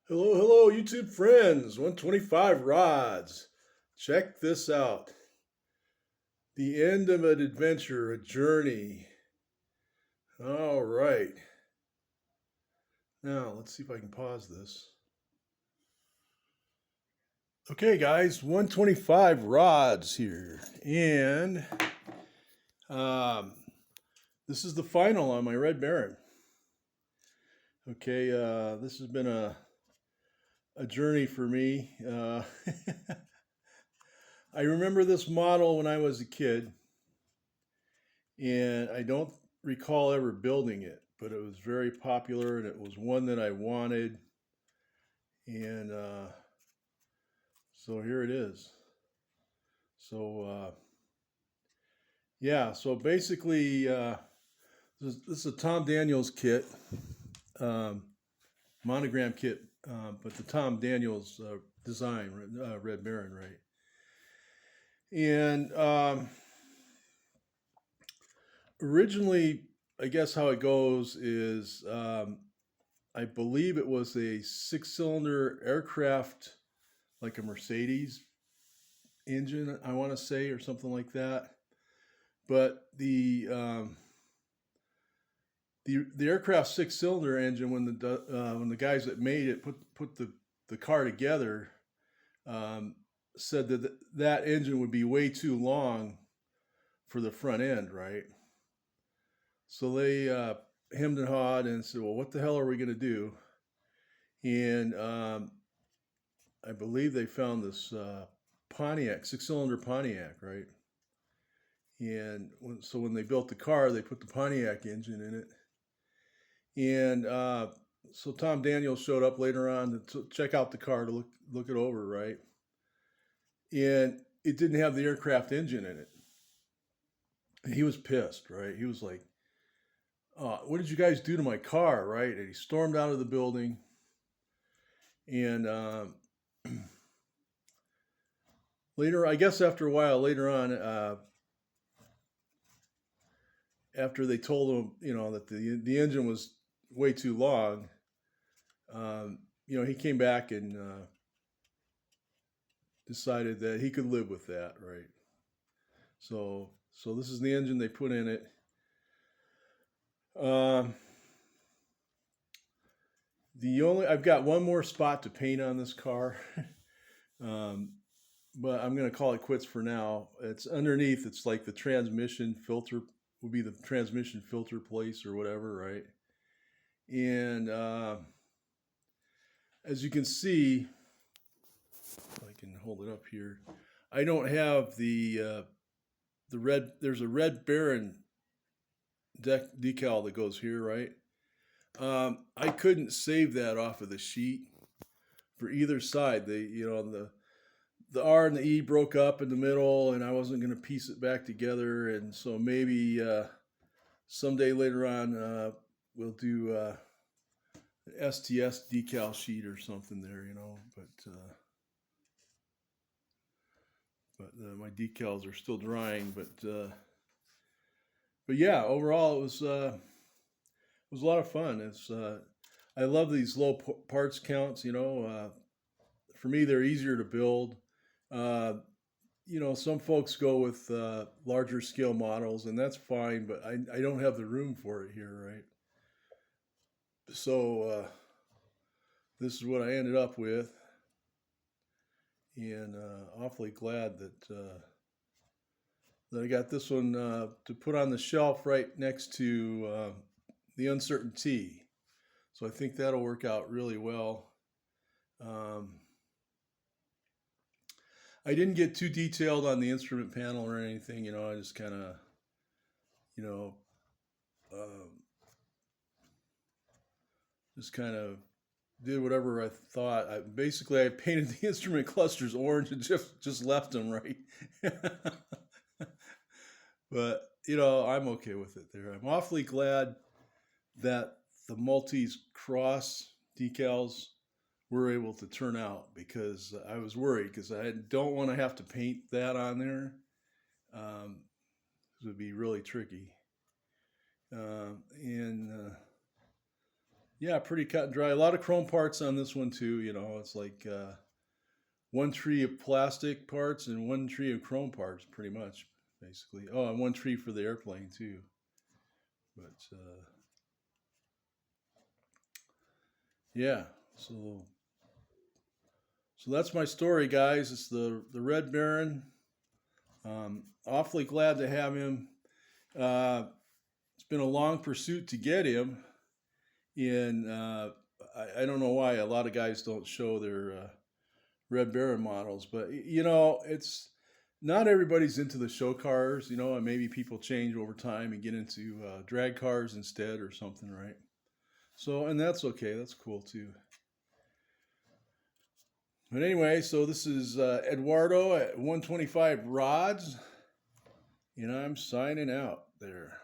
Hello, hello, YouTube friends. 125 rods. Check this out. The end of an adventure, a journey. All right. Now, let's see if I can pause this. Okay, guys, 125 rods here. And um, this is the final on my Red Baron. Okay, this has been a journey for me. I remember this model when I was a kid, and I don't recall ever building it, but it was very popular and it was one that I wanted. And so here it is. So, yeah, so basically, this is a Tom Daniels kit, um, monogram kit, but the Tom Daniels design, Red Baron, right? And originally, I guess how it goes is I believe it was a six-cylinder aircraft, like a Mercedes engine, I want to say, or something like that. But the aircraft six-cylinder engine, when the guys that made it put the car together, um, said that that engine would be way too long for the front end, right? So they hemmed and hawed and said, "Well, what the hell are we going to do?" And I believe they found this Pontiac, six-cylinder Pontiac, right? And so when they built the car, they put the Pontiac engine in it. And so Tom Daniels showed up later on to check out the car to look it over, right? And it didn't have the aircraft engine in it. And he was pissed, right? He was like, "What did you guys do to my car?" Right? And he stormed out of the building. And later, I guess after a while, later on, after they told him, that the engine was way too long, he came back and decided that he could live with that, right? So this is the engine they put in it. Um, the only I've got one more spot to paint on this car, um, but I'm going to call it quits for now. It's underneath. It's like the transmission filter would be the transmission filter place or whatever, right? And as you can see, if I can hold it up here, I don't have the red. There's a Red Baron decal that goes here, right? I couldn't save that off of the sheet for either side. The R and the E broke up in the middle, and I wasn't going to piece it back together. And so maybe someday later on, we'll do an STS decal sheet or something there, But my decals are still drying. But yeah, overall it was a lot of fun. I love these low parts counts. For me, they're easier to build. Uh, some folks go with larger scale models, and that's fine, but I don't have the room for it here, right? So this is what I ended up with, and awfully glad that I got this one to put on the shelf right next to the Uncertain T. So I think that'll work out really well. Um, I didn't get too detailed on the instrument panel or anything. I just kind of, you know, um, just kind of did whatever I thought. Basically, I painted the instrument clusters orange and just left them right. But I'm okay with it there. I'm awfully glad that the Maltese cross decals were able to turn out because I was worried because I don't want to have to paint that on there. It would be really tricky. And Yeah, pretty cut and dry. A lot of chrome parts on this one too. You know, it's like one tree of plastic parts and one tree of chrome parts, pretty much, basically. Oh, and one tree for the airplane too. But yeah, so that's my story, guys. It's the Red Baron. Awfully glad to have him. Uh, it's been a long pursuit to get him. In I don't know why a lot of guys don't show their Red Baron models, but you know it's not everybody's into the show cars. You know, and maybe people change over time and get into drag cars instead or something, right? So, and that's okay. That's cool too. But anyway, so this is Eduardo at 125 Rods, and I'm signing out there.